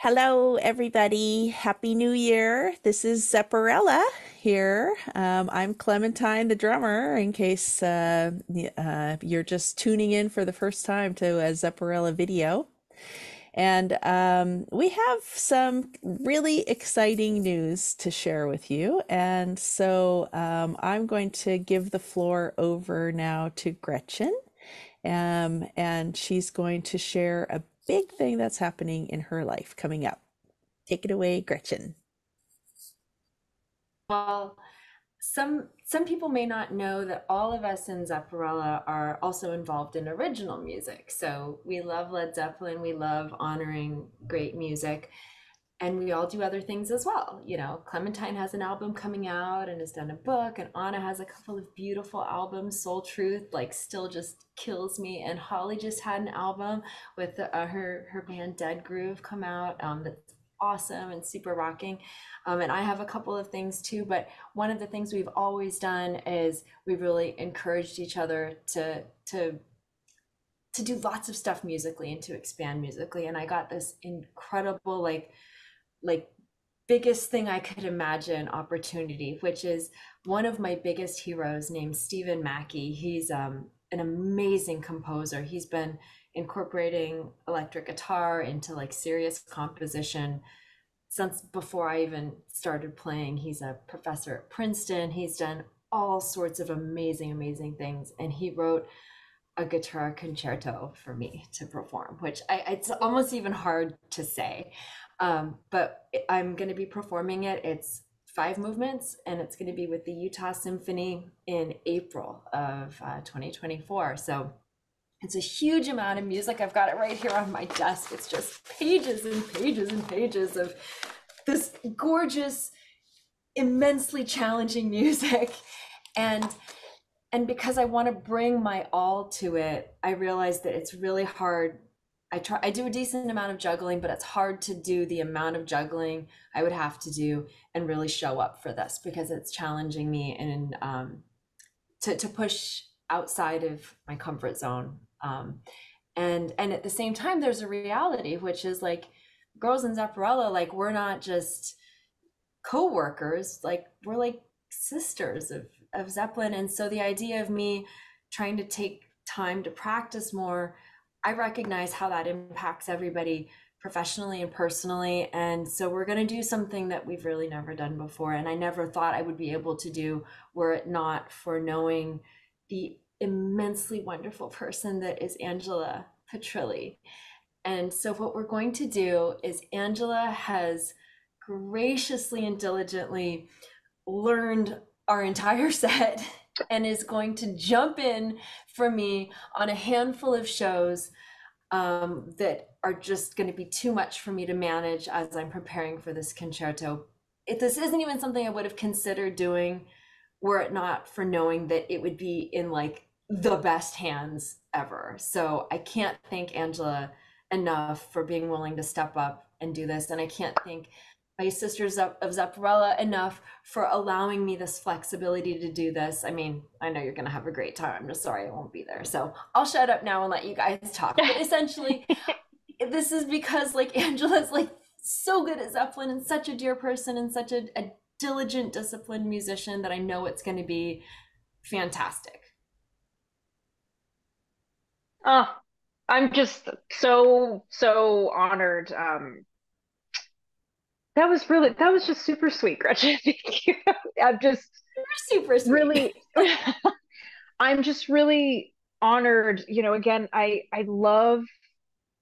Hello, everybody. Happy New Year. This is Zepparella here. I'm Clementine, the drummer, in case you're just tuning in for the first time to a Zepparella video. And we have some really exciting news to share with you. And so I'm going to give the floor over now to Gretchen. And she's going to share a big thing that's happening in her life coming up. Take it away, Gretchen. Well, some people may not know that all of us in Zepparella are also involved in original music. So we love Led Zeppelin, we love honoring great music, and we all do other things as well. Clementine has an album coming out and has done a book, and Anna has a couple of beautiful albums. Soul Truth, like, still just kills me, and Holly just had an album with her band Dead Groove come out. That's awesome and super rocking. And I have a couple of things too, but one of the things we've always done is we've really encouraged each other to do lots of stuff musically and to expand musically. And I got this incredible, like biggest thing I could imagine opportunity, which is one of my biggest heroes named Steven Mackey. He's an amazing composer. He's been incorporating electric guitar into like serious composition since before I even started playing. He's a professor at Princeton. He's done all sorts of amazing, amazing things. And he wrote a guitar concerto for me to perform, which it's almost even hard to say. But I'm going to be performing it. It's 5 movements, and it's going to be with the Utah Symphony in April of 2024. So it's a huge amount of music. I've got it right here on my desk. It's just pages and pages and pages of this gorgeous, immensely challenging music. And because I want to bring my all to it, I realized that it's really hard. I do a decent amount of juggling, but it's hard to do the amount of juggling I would have to do and really show up for this, because it's challenging me and to push outside of my comfort zone. And at the same time, there's a reality, which is like, girls in Zepparella, like, we're not just co-workers, like, we're like sisters of Zeppelin. And so the idea of me trying to take time to practice more, I recognize how that impacts everybody professionally and personally. And so we're going to do something that we've really never done before. And I never thought I would be able to do, were it not for knowing the immensely wonderful person that is Angela Petrilli. And so what we're going to do is, Angela has graciously and diligently learned our entire set and is going to jump in for me on a handful of shows that are just going to be too much for me to manage as I'm preparing for this concerto. This isn't even something I would have considered doing were it not for knowing that it would be in like the best hands ever. So I can't thank Angela enough for being willing to step up and do this. And I can't thank my sisters of Zepparella enough for allowing me this flexibility to do this. I mean, I know you're going to have a great time. I'm just sorry I won't be there. So I'll shut up now and let you guys talk. But essentially, this is because like Angela's like so good at Zeppelin and such a dear person and such a diligent, disciplined musician that I know it's going to be fantastic. Oh, I'm just so honored. That was just super sweet, Gretchen. Thank you. I'm just You're super sweet. really I'm just really honored. Again, I love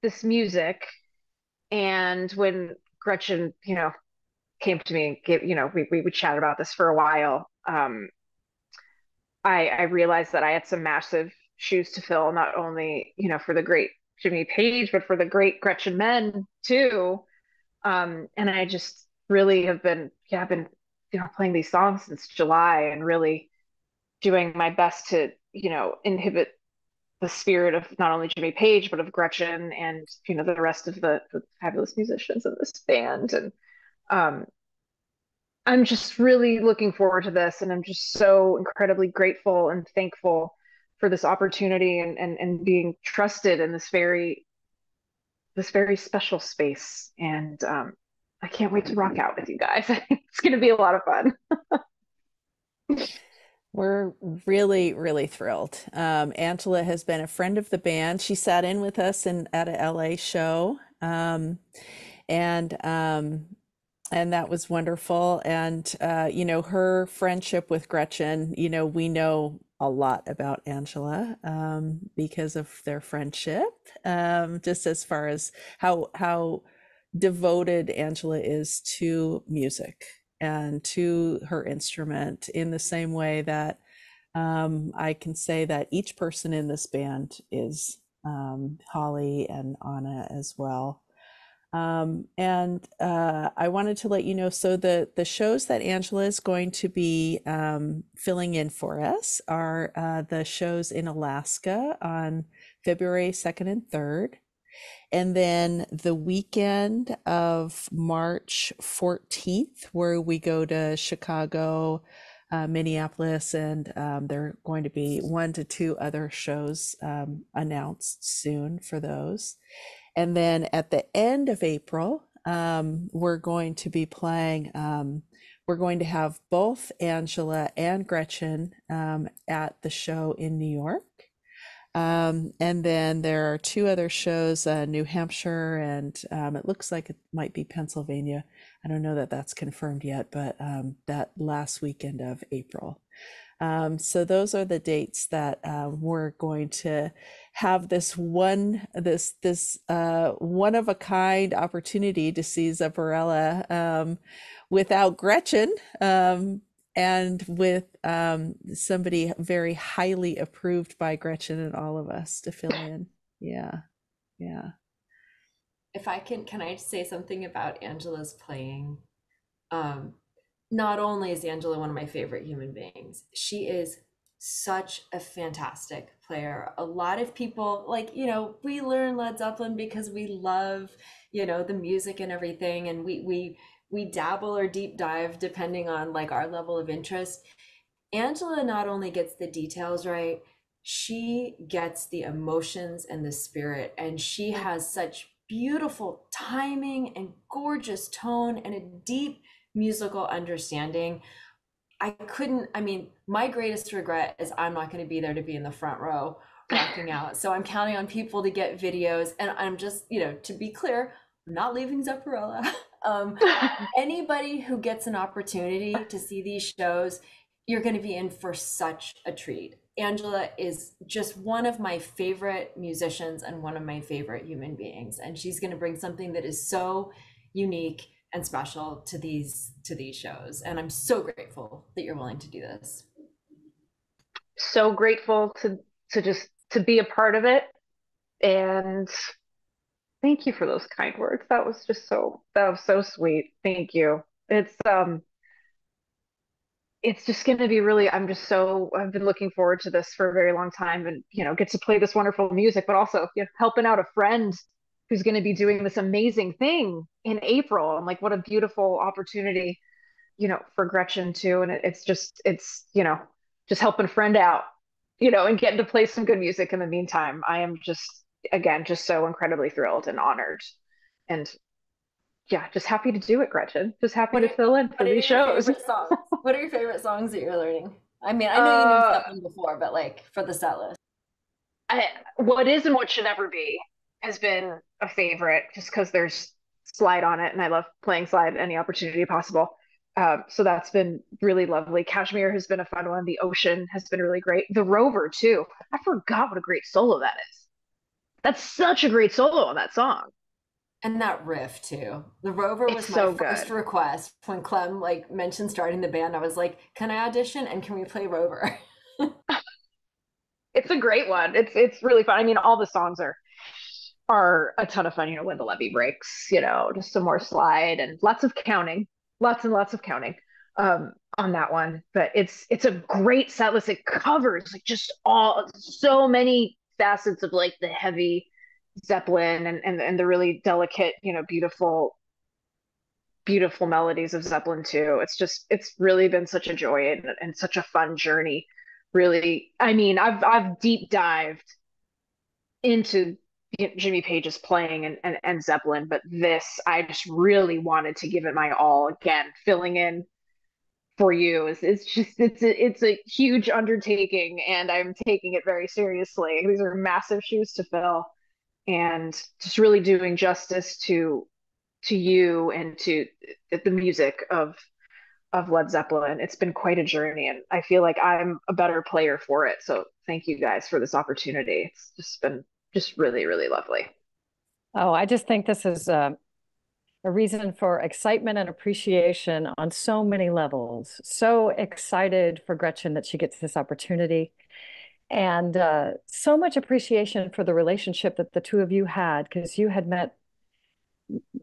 this music, and when Gretchen, came to me and we would chat about this for a while. I realized that I had some massive shoes to fill, not only, for the great Jimmy Page, but for the great Gretchen Men too. And I just really have been, yeah, I've been, playing these songs since July and really doing my best to, inhibit the spirit of not only Jimmy Page, but of Gretchen and, the rest of the fabulous musicians in this band. And um, I'm just really looking forward to this. And I'm just so incredibly grateful and thankful for this opportunity and being trusted in this very this very special space, and I can't wait to rock out with you guys. It's going to be a lot of fun. We're really, really thrilled. Angela has been a friend of the band. She sat in with us at a LA show, and that was wonderful. And her friendship with Gretchen, we know a lot about Angela because of their friendship. Just as far as how devoted Angela is to music and to her instrument, in the same way that I can say that each person in this band is, Holly and Anna as well. And I wanted to let you know, so the shows that Angela is going to be filling in for us are the shows in Alaska on February 2nd and 3rd. And then the weekend of March 14th, where we go to Chicago, Minneapolis, and there are going to be 1 to 2 other shows announced soon for those. And then at the end of April, we're going to be playing, we're going to have both Angela and Gretchen at the show in New York. And then there are 2 other shows, New Hampshire, and it looks like it might be Pennsylvania. I don't know that that's confirmed yet, but that last weekend of April. So those are the dates that we're going to have this one of a kind opportunity to see Zepparella without Gretchen, and with somebody very highly approved by Gretchen and all of us to fill in. Yeah, yeah. If can I say something about Angela's playing? Not only is Angela one of my favorite human beings, she is such a fantastic player. A lot of people, like, we learn Led Zeppelin because we love, the music and everything, and we dabble or deep dive depending on like our level of interest. Angela not only gets the details right, she gets the emotions and the spirit, and she has such beautiful timing and gorgeous tone and a deep musical understanding. I mean, my greatest regret is I'm not going to be there to be in the front row rocking out. So I'm counting on people to get videos. And I'm just, to be clear, I'm not leaving Zepparella. Anybody who gets an opportunity to see these shows, you're going to be in for such a treat. Angela is just one of my favorite musicians and one of my favorite human beings. And she's going to bring something that is so unique and special to these shows. And I'm so grateful that you're willing to do this. So grateful to just to be a part of it, and thank you for those kind words. That was so sweet. Thank you. It's just going to be really, I've been looking forward to this for a very long time, and get to play this wonderful music, but also helping out a friend who's going to be doing this amazing thing in April. And like, what a beautiful opportunity, for Gretchen too. And it's just helping a friend out, and getting to play some good music in the meantime. I am just, again, just so incredibly thrilled and honored. And yeah, just happy to do it, Gretchen. Just happy to fill in for What are these your shows. favorite songs? What are your favorite songs that you're learning? I mean, I know you knew Uh, Zeppelin before, but like for the set list. what is and what should never be has been a favorite, just because there's slide on it, and I love playing slide any opportunity possible. So that's been really lovely. Kashmir has been a fun one. The Ocean has been really great. The Rover too. I forgot what a great solo that is. That's such a great solo on that song. And that riff too. The Rover It's was my so first good. request when Clem like mentioned starting the band. I was like, "Can I audition and can we play Rover?" It's a great one. It's really fun. I mean, all the songs are a ton of fun. When the levee breaks, just some more slide and lots of counting, lots and lots of counting on that one. But it's a great set list. It covers like just all so many facets of like the heavy Zeppelin, and the really delicate, beautiful melodies of Zeppelin too. It's really been such a joy, and such a fun journey. Really, I mean, I've deep dived into Jimmy Page's playing and Zeppelin, but this I just really wanted to give it my all again. Filling in for you is it's just it's a huge undertaking, and I'm taking it very seriously. These are massive shoes to fill, and just really doing justice to you and to the music of Led Zeppelin. It's been quite a journey, and I feel like I'm a better player for it. So thank you guys for this opportunity. It's just been just really, really lovely. Oh, I just think this is a reason for excitement and appreciation on so many levels. So excited for Gretchen that she gets this opportunity. And so much appreciation for the relationship that the two of you had, because you had met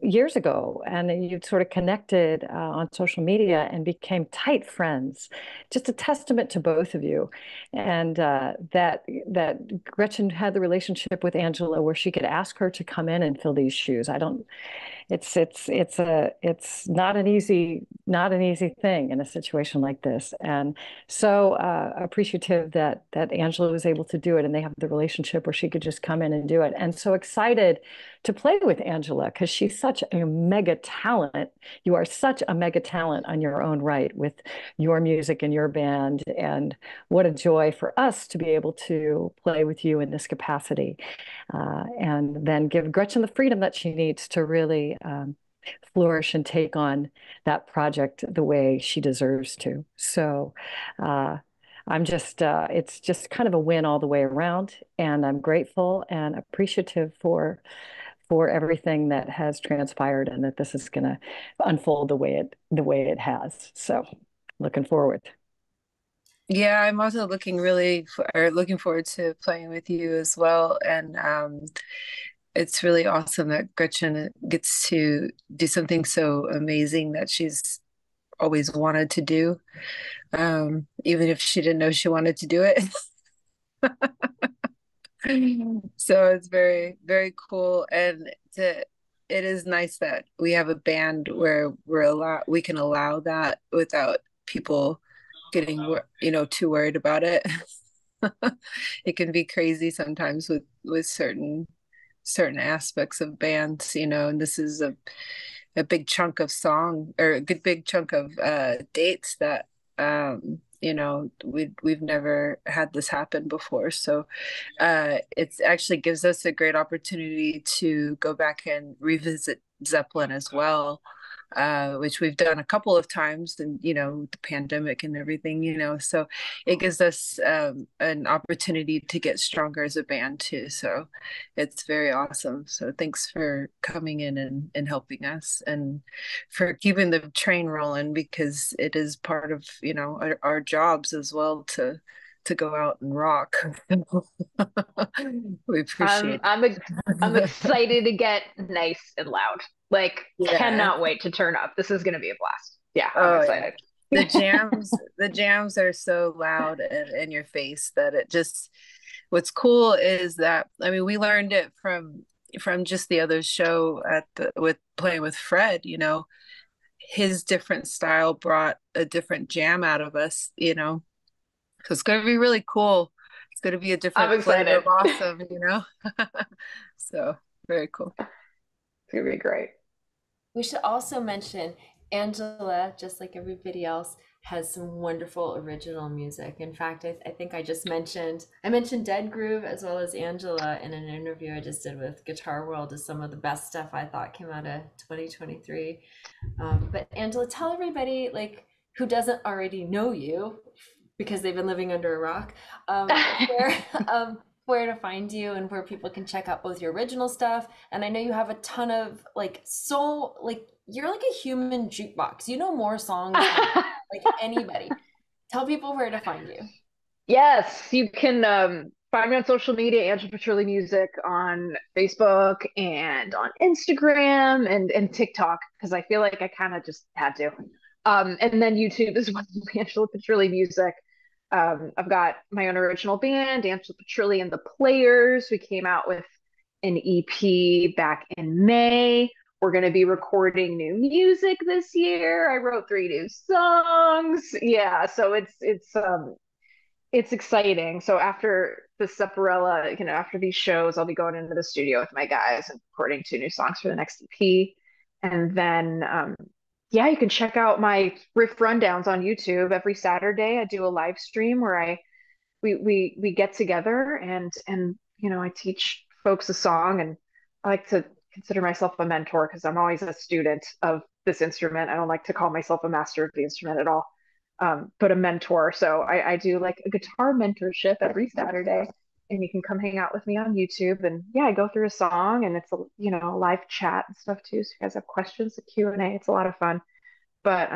years ago and you sort of connected on social media and became tight friends. Just a testament to both of you. And that Gretchen had the relationship with Angela where she could ask her to come in and fill these shoes. I don't it's not an easy thing in a situation like this, and so appreciative that Angela was able to do it, and they have the relationship where she could just come in and do it, and so excited to play with Angela because she's such a mega talent. You are such a mega talent on your own right with your music and your band, and what a joy for us to be able to play with you in this capacity, and then give Gretchen the freedom that she needs to really flourish and take on that project the way she deserves to. So it's just kind of a win all the way around, and I'm grateful and appreciative for everything that has transpired and that this is going to unfold the way it has. So looking forward. Yeah, I'm also looking forward to playing with you as well. And it's really awesome that Gretchen gets to do something so amazing that she's always wanted to do, even if she didn't know she wanted to do it. So it's very, very cool. And it is nice that we have a band where we can allow that without people getting too worried about it. It can be crazy sometimes with certain aspects of bands, and this is a big chunk of song, or a good big chunk of dates that we've never had this happen before. So it actually gives us a great opportunity to go back and revisit Zeppelin as well, which we've done a couple of times, and the pandemic and everything. So it gives us an opportunity to get stronger as a band too. So it's very awesome. So thanks for coming in and helping us, and for keeping the train rolling, because it is part of our jobs as well to go out and rock. We appreciate I'm excited to get nice and loud. Like, Yeah. cannot wait to turn up. This is going to be a blast. Yeah, I'm Oh, excited. The jams are so loud and in your face that what's cool is that, I mean, we learned it from just the other show with playing with Fred. His different style brought a different jam out of us. So it's going to be really cool. It's going to be a different flavor of awesome. So very cool. It's going to be great. We should also mention Angela, just like everybody else, has some wonderful original music. In fact, I think I mentioned Dead Groove as well as Angela in an interview I just did with Guitar World as some of the best stuff I thought came out of 2023. But Angela, tell everybody who doesn't already know you because they've been living under a rock, where to find you and where people can check out both your original stuff. And I know you have a ton of you're like a human jukebox. You know more songs than anybody. Tell people where to find you. Yes, you can find me on social media, Angela Petrilli Music, on Facebook and on Instagram and TikTok, because I feel like I kind of just had to. And then YouTube as well, Angela Petrilli Music. I've got my own original band, Angela Petrilli and the Players. We came out with an EP back in May. We're going to be recording new music this year. I wrote 3 new songs. Yeah, so it's exciting. So after the Zepparella, after these shows, I'll be going into the studio with my guys and recording 2 new songs for the next EP. And then, yeah, you can check out my riff rundowns on YouTube. Every Saturday, I do a live stream where we get together and I teach folks a song, and I like to consider myself a mentor because I'm always a student of this instrument. I don't like to call myself a master of the instrument at all, but a mentor. So I do like a guitar mentorship every Saturday, and you can come hang out with me on YouTube. And yeah, I go through a song, and it's a live chat and stuff too. So you guys have questions, a Q&A. It's a lot of fun. But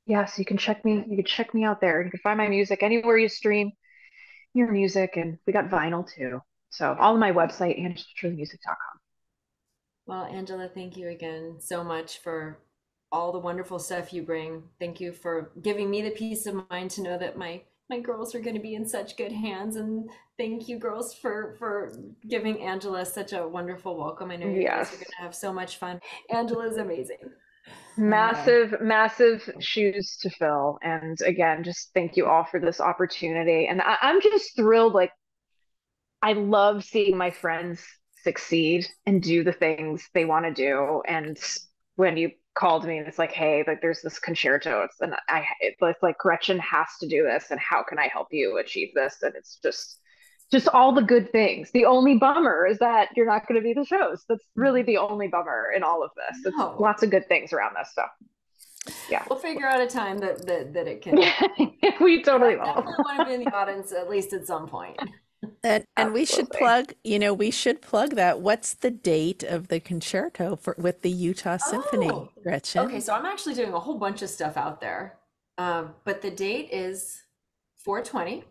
yeah, so you can check me out there. You can find my music anywhere you stream your music, and we got vinyl too. So all on my website, angelapetrilimusic.com. Well, Angela, thank you again so much for all the wonderful stuff you bring. Thank you for giving me the peace of mind to know that my girls are going to be in such good hands. And thank you, girls, for giving Angela such a wonderful welcome. I know you guys are going to have so much fun. Angela's amazing. Massive shoes to fill. And again, just thank you all for this opportunity. And I'm just thrilled. Like, I love seeing my friends succeed and do the things they want to do. And when you called me and it's like, hey, like there's this concerto, it's like Gretchen has to do this, and how can I help you achieve this? And it's just all the good things. The only bummer is that you're not going to be the shows. That's really the only bummer in all of this. It's lots of good things around this stuff. Yeah, we'll figure out a time that it can. We totally will. I definitely want to be in the audience at least at some point. And we should plug that. What's the date of the concerto with the Utah Symphony, Gretchen? Okay, so I'm actually doing a whole bunch of stuff out there. But the date is 4/20.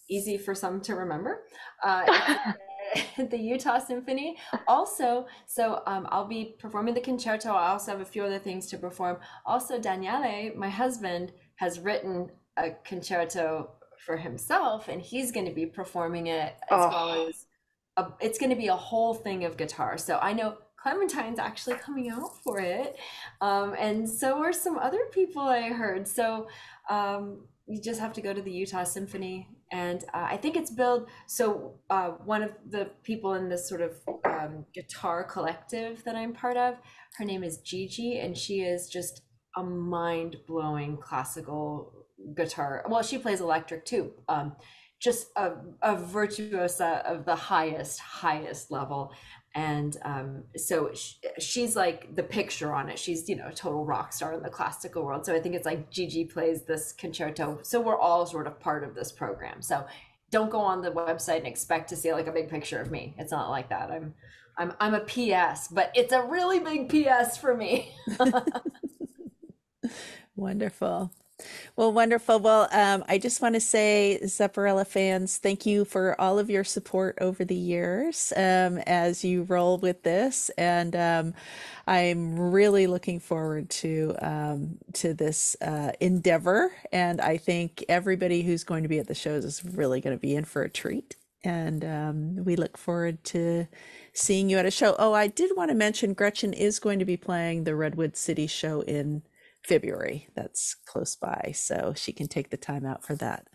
Easy for some to remember. The Utah Symphony. Also, so I'll be performing the concerto. I also have a few other things to perform. Also, Daniele, my husband, has written a concerto for himself, and he's going to be performing it as well as it's going to be a whole thing of guitar. So I know Clementine's actually coming out for it, and so are some other people I heard. So you just have to go to the Utah Symphony, and I think it's billed. So one of the people in this sort of guitar collective that I'm part of, her name is Gigi, and she is just a mind-blowing classical guitar. Well, she plays electric too. Just a virtuosa of the highest level. And so she's like the picture on it. She's, a total rock star in the classical world. So I think it's like Gigi plays this concerto. So we're all sort of part of this program. So don't go on the website and expect to see like a big picture of me. It's not like that. I'm a PS, but it's a really big PS for me. Wonderful. Well, wonderful. Well, I just want to say, Zepparella fans, thank you for all of your support over the years as you roll with this, and I'm really looking forward to this endeavor. And I think everybody who's going to be at the shows is really going to be in for a treat. And we look forward to seeing you at a show. Oh, I did want to mention Gretchen is going to be playing the Redwood City show in February. That's close by, so she can take the time out for that.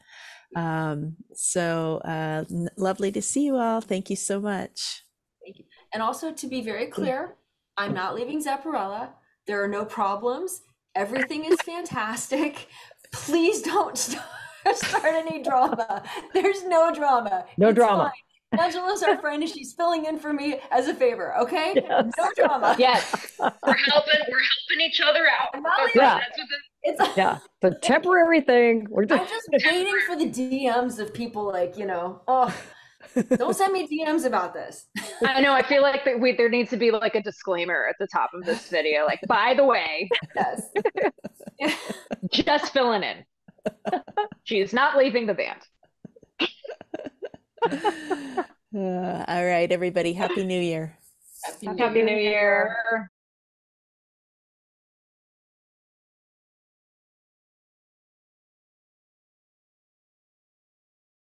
Lovely to see you all. Thank you so much. Thank you. And also, to be very clear, I'm not leaving Zepparella. There are no problems. Everything is fantastic. Please don't start any drama. There's no drama. No drama. Fine. Angela's our friend, and she's filling in for me as a favor. Okay, yes. No drama. Yes, we're helping each other out. I'm not leaving. Yeah, it's a temporary thing. I'm just waiting for the DMs of people like, don't send me DMs about this. I know. I feel like there needs to be like a disclaimer at the top of this video. Like, by the way, yes, just filling in. She is not leaving the band. All right, everybody. Happy New Year. Happy New Year.